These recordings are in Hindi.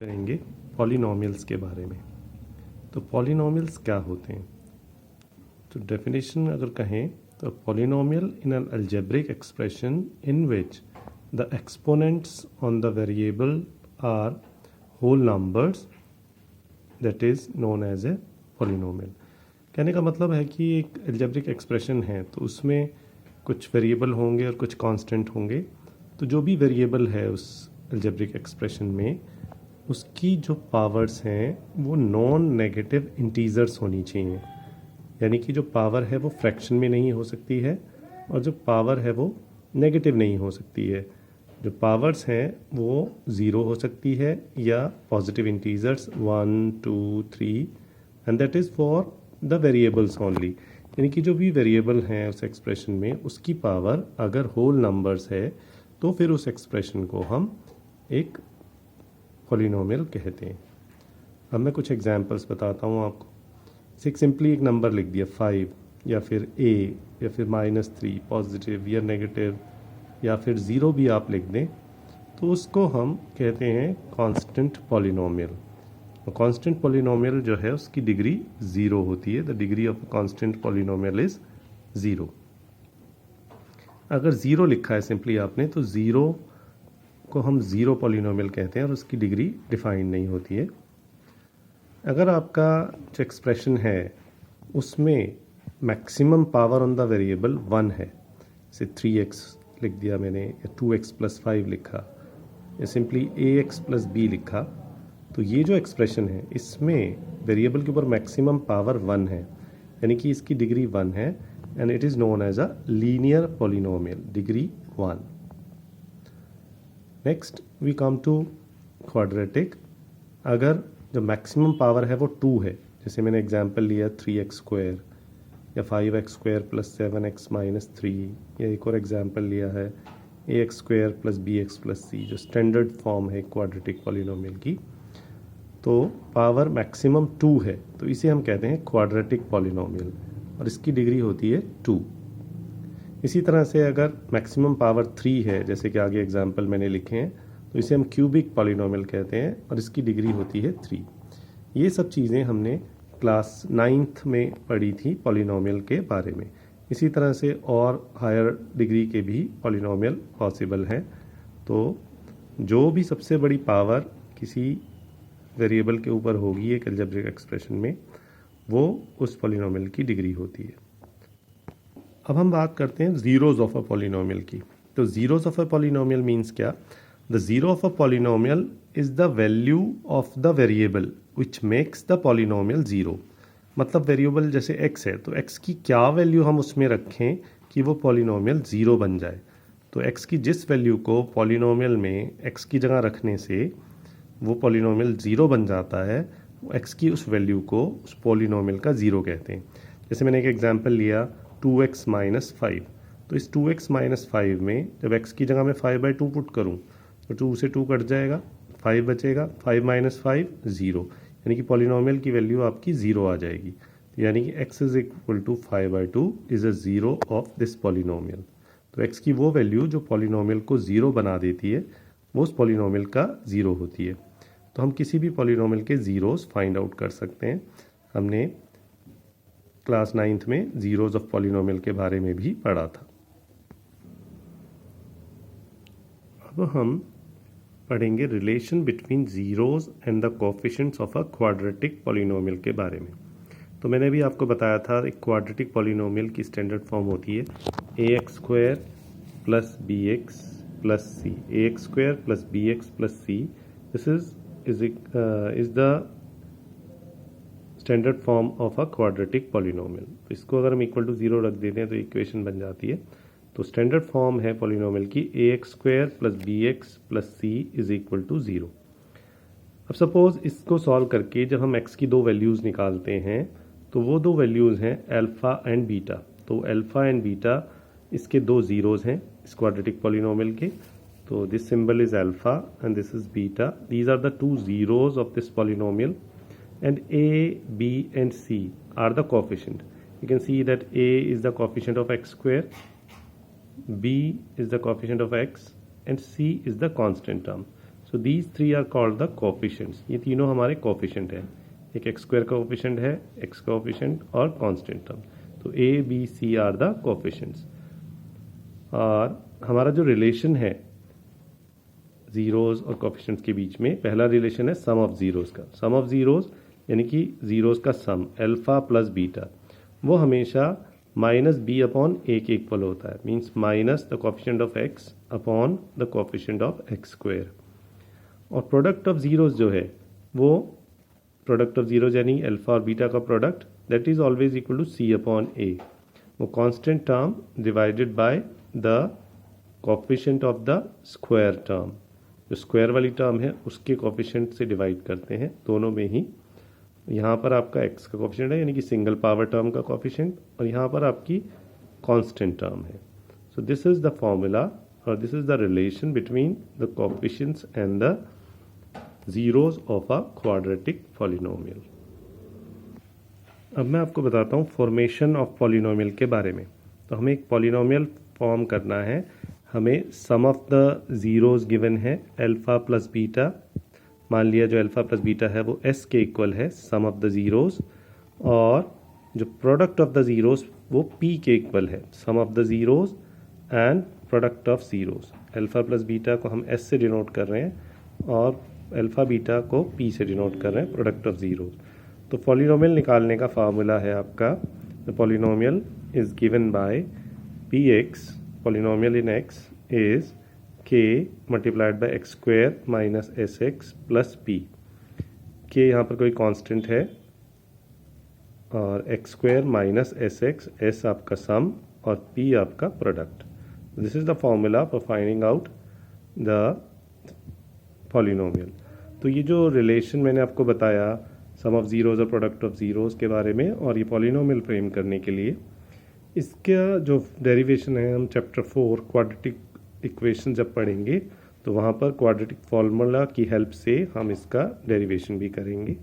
करेंगे पॉलिनोमियल्स के बारे में। तो पॉलिनोमियल्स क्या होते हैं? तो डेफिनेशन अगर कहें तो polynomial in an algebraic expression in which the exponents on the variable are whole numbers that is known as a polynomial. कहने का मतलब है कि एक अलजेब्रिक एक्सप्रेशन है तो उसमें कुछ वेरिएबल होंगे और कुछ कांस्टेंट होंगे। तो जो भी वेरिएबल है उस अलजेब्रिक एक्सप्रेशन में उसकी जो पावर्स हैं वो नॉन नेगेटिव इंटीजर्स होनी चाहिए, यानी कि जो पावर है वो फ्रैक्शन में नहीं हो सकती है और जो पावर है वो नेगेटिव नहीं हो सकती है। जो पावर्स हैं वो ज़ीरो हो सकती है या positive integers 1 2 3 and that is for the variables only. यानी कि जो भी वेरिएबल हैं उस एक्सप्रेशन में उसकी पावर अगर होल नंबर्स है तो फिर उस एक्सप्रेशन को हम एक पॉलिनोमियल कहते हैं। अब मैं कुछ एग्जांपल्स बताता हूँ आपको। सिंपली एक नंबर लिख दिया 5 या फिर a या फिर -3 पॉजिटिव या नेगेटिव या फिर 0 भी आप लिख दें तो उसको हम कहते हैं कांस्टेंट पॉलिनोमियल। कांस्टेंट पॉलिनोमियल जो है उसकी डिग्री 0 होती है। The degree of constant polynomial is 0। अगर 0 लिखा है सिंपली आपने तो 0 को हम ज़ीरो पॉलिनोमियल कहते हैं और उसकी डिग्री डिफाइन नहीं होती है। अगर आपका जो एक्सप्रेशन है उसमें maximum power on the variable 1 है, जैसे 3x लिख दिया मैंने या 2x + 5 लिखा या सिंपली ax + b लिखा, तो ये जो एक्सप्रेशन है इसमें वेरिएबल के ऊपर मैक्सिमम पावर 1 है, यानी कि इसकी डिग्री 1 है and it is known as a linear polynomial, degree 1। Next we come to quadratic. अगर जो मैक्सिमम पावर है वो 2 है, जैसे मैंने एग्जांपल लिया 3x² या 5x² + 7x - 3, या एक और एग्जांपल लिया है ax² + bx + c, जो स्टैंडर्ड फॉर्म है क्वाड्रेटिक पॉलिनोमियल की। तो पावर मैक्सिमम 2 है तो इसे हम कहते हैं क्वाड्रेटिक पॉलिनोमियल और इसकी डिग्री होती है 2। इसी तरह से अगर मैक्सिमम पावर 3 है, जैसे कि आगे एग्जांपल मैंने लिखे हैं, तो इसे हम क्यूबिक पॉलिनोमियल कहते हैं और इसकी डिग्री होती है 3। ये सब चीज़ें हमने क्लास 9th में पढ़ी थी पॉलिनोमियल के बारे में। इसी तरह से और हायर डिग्री के भी पॉलिनोमियल पॉसिबल हैं। तो जो भी सबसे बड़ी पावर किसी वेरिएबल के ऊपर होगी एक अलजेब्रिक एक्सप्रेशन में, वो उस पॉलिनोमियल की डिग्री होती है। अब हम बात करते हैं ज़ीरोज़ ऑफ अ पॉलिनोमियल की। तो zeros of a polynomial means क्या? The zero of a polynomial is the value of the variable which makes the polynomial zero. मतलब वेरिएबल जैसे x है तो x की क्या वैल्यू हम उसमें रखें कि वो पॉलिनोमियल ज़ीरो बन जाए। तो x की जिस वैल्यू को पॉलिनोमियल में x की जगह रखने से वो पॉलिनोमियल ज़ीरो बन जाता है, x की उस वैल्यू को उस पॉलिनोमियल का ज़ीरो कहते हैं। जैसे मैंने एक एग्जांपल लिया 2x - 5, तो इस 2x - 5 में जब x की जगह मैं 5/2 पुट करूँ तो 2 से 2 कट जाएगा, 5 बचेगा, 5 - 5 0, यानी कि पॉलिनोमियल की वैल्यू आपकी 0 आ जाएगी। यानी कि x = 5/2 is a zero of this polynomial. तो x की वो वैल्यू जो पॉलिनोमियल को ज़ीरो बना देती है वो उस पॉलिनोमियल का ज़ीरो होती है। तो हम किसी भी पॉलिनोमियल के ज़ीरोज़ फाइंड आउट कर सकते हैं। हमने क्लास 9th में ज़ीरोज़ ऑफ पॉलिनोमियल के बारे में भी पढ़ा था। अब हम पढ़ेंगे relation between zeros and the coefficients of a quadratic polynomial के बारे में। तो मैंने भी आपको बताया था एक क्वाड्रेटिक पॉलिनोमियल की स्टैंडर्ड फॉर्म होती है ax² + bx + c। ax² + bx + c, this is the standard form of a quadratic polynomial. तो इसको अगर हम इक्वल टू 0 रख देते हैं तो इक्वेशन बन जाती है। तो स्टैंडर्ड फॉर्म है पॉलिनोमियल की ax² + bx + c = 0। अब सपोज इसको सॉल्व करके जब हम x की दो वैल्यूज़ निकालते हैं तो वो दो वैल्यूज़ हैं अल्फ़ा एंड बीटा। तो अल्फ़ा एंड बीटा इसके दो ज़ीरोज़ हैं इस क्वाड्रेटिक पॉलिनोमियल के। तो this symbol is alpha and this is beta. These are the two zeros of this polynomial and a, b and c are the coefficient. You can see that a is the coefficient of x², b is the coefficient of x and c is the constant term. So these three are called the coefficients. ये तीनों हमारे कोफिशिएंट हैं। एक एक्स स्क्वायर का कोफिशिएंट है, एक्स का कोफिशिएंट और कांस्टेंट टर्म। तो A B C are the coefficients. और हमारा जो रिलेशन है जीरोज और कोफिशिएंट्स के बीच में, पहला रिलेशन है सम ऑफ जीरोज का। सम ऑफ जीरोज यानी कि जीरोज का सम अल्फा प्लस बीटा, वो हमेशा माइनस बी अपॉन ए के इक्वल होता है। Means minus the coefficient of x upon the coefficient of x square. और प्रोडक्ट ऑफ जीरोज जो है वो प्रोडक्ट ऑफ जीरोज यानी अल्फा और बीटा का product, that is always equal to c upon a. वो constant term divided by the coefficient of the square term. जो स्क्वायर वाली टर्म है उसके कोफिशिएंट से डिवाइड करते हैं दोनों में ही। यहाँ पर आपका एक्स का कोफिशिएंट है यानी कि सिंगल पावर टर्म का कोफिशिएंट, और यहाँ पर आपकी कांस्टेंट टर्म है। So this is the formula और this is the relation between the coefficients and the zeros of a quadratic polynomial. अब मैं आपको बताता हूँ फॉर्मेशन ऑफ पॉलिनोमियल के बारे में। तो हमें एक पॉलिनोमियल फॉर्म करना है। हमें सम ऑफ द जीरोज गिवन है अल्फा प्लस बीटा। मान लिया जो अल्फा प्लस बीटा है वो एस के इक्वल है सम ऑफ द जीरोज, और जो प्रोडक्ट ऑफ द जीरोज वो पी के इक्वल है sum of the zeros and product of zeros. Alpha plus beta को हम एस से डिनोट कर रहे हैं और अल्फा बीटा को पी से डिनोट कर रहे हैं प्रोडक्ट ऑफ जीरोज। तो पॉलिनोमियल निकालने का फार्मूला है आपका, the polynomial is given by P x, polynomial in x is k multiplied by x square minus S x plus P. के यहाँ पर कोई कांस्टेंट है और x square minus S x, S आपका सम और पी आपका product. This is the formula for finding out the polynomial. तो ये जो रिलेशन मैंने आपको बताया सम ऑफ जीरोज और प्रोडक्ट ऑफ जीरोज के बारे में और ये पॉलिनोमियल फ्रेम करने के लिए, इसका जो डेरिवेशन है हम चैप्टर 4 क्वाड्रेटिक इक्वेशन जब पढ़ेंगे तो वहाँ पर क्वाड्रेटिक फॉर्मूला की हेल्प से हम इसका डेरिवेशन भी करेंगे।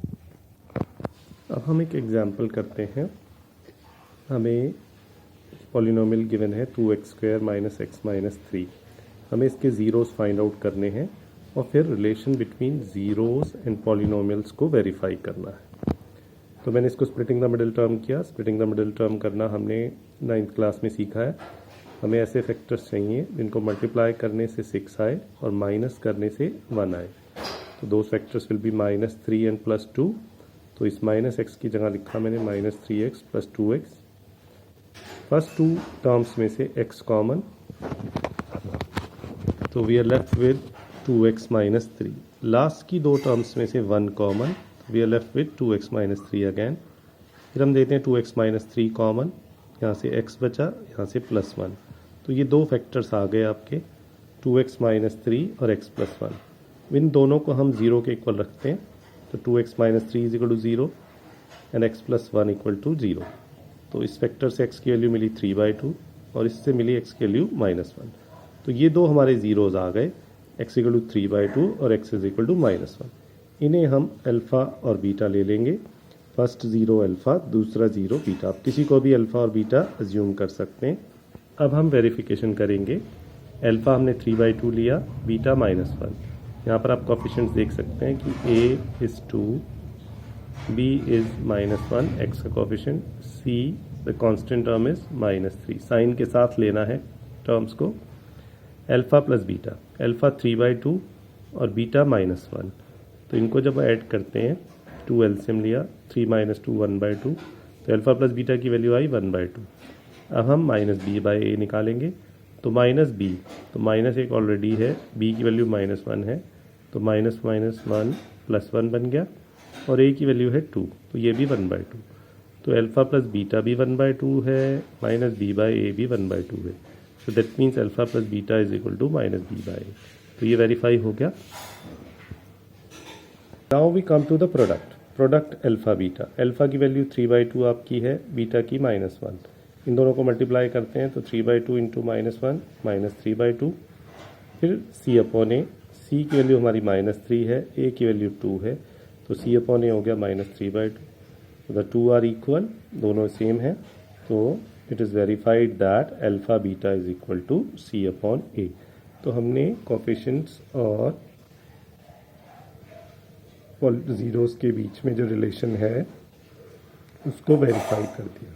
अब हम एक एग्जांपल करते हैं। हमें पॉलिनोमियल गिवन है 2x square minus x minus 3। हमें इसके ज़ीरोज़ फाइंड आउट करने हैं और फिर relation between zeros and polynomials को वेरीफाई करना है। तो मैंने इसको स्प्लिटिंग द मिडिल टर्म किया। स्प्लिटिंग द मिडिल टर्म करना हमने 9th क्लास में सीखा है। हमें ऐसे फैक्टर्स चाहिए जिनको मल्टीप्लाई करने से 6 आए और माइनस करने से 1 आए। तो दो factors will be minus 3 and plus 2। तो इस माइनस एक्स की जगह लिखा मैंने minus 3x plus 2x। First 2 terms में से x कॉमन, तो we are left with 2x minus 3। Last की 2 टर्म्स में से 1 common, we are left with 2x minus 3 again. फिर हम देते हैं 2x माइनस 3 कॉमन, यहाँ से x बचा, यहाँ से प्लस 1। तो ये दो फैक्टर्स आ गए आपके 2x माइनस 3 और x प्लस 1। इन दोनों को हम 0 के इक्वल रखते हैं। तो 2x minus 3 is equal to 0 and x plus 1 equal to 0। तो इस फैक्टर से x की वैल्यू मिली 3/2 और इससे मिली x की वैल्यू -1। तो ये दो हमारे जीरोज आ गए, x इक्वल टू 3/2 और x इज इक्वल टू -1। इन्हें हम अल्फ़ा और बीटा ले लेंगे। फर्स्ट 0 अल्फ़ा, दूसरा 0 बीटा। आप किसी को भी अल्फ़ा और बीटा अज्यूम कर सकते हैं। अब हम वेरिफिकेशन करेंगे। अल्फ़ा हमने 3/2 लिया, बीटा -1। यहाँ पर आप कोफिशिएंट्स देख सकते हैं कि a is 2, b is -1 x का coefficient, c the constant term is -3। Sign के साथ लेना है टर्म्स को। अल्फ़ा प्लस बीटा, अल्फ़ा 3/2 और बीटा -1। तो इनको जब ऐड करते हैं 2 एलसीएम लिया, 3 - 2 1/2। तो अल्फ़ा प्लस बीटा की वैल्यू आई 1/2। अब हम -b/a निकालेंगे। तो -b, तो -1 ऑलरेडी है, b की वैल्यू -1 है, तो -1 प्लस 1 बन गया और a की वैल्यू है 2, तो ये भी 1/2। तो अल्फ़ा प्लस बीटा भी 1/2 है, -b/a भी 1/2 है। तो that means alpha plus beta is equal to -b/a। तो ये वेरीफाई हो गया। Now we come to the product alpha beta. Alpha की वैल्यू 3/2 आपकी है, बीटा की -1। इन दोनों को मल्टीप्लाई करते हैं तो 3/2 इंटू -1 -3/2। फिर c अपॉन ए, c की वैल्यू हमारी -3 है, a की वैल्यू 2 है, तो c अपॉन ए हो गया -3/2। द 2 आर इक्वल, दोनों सेम है। तो it is verified that alpha beta is equal to c upon A. तो हमने कोफिशिएंट्स और ज़ीरोज़ के बीच में जो रिलेशन है उसको वेरीफाई कर दिया।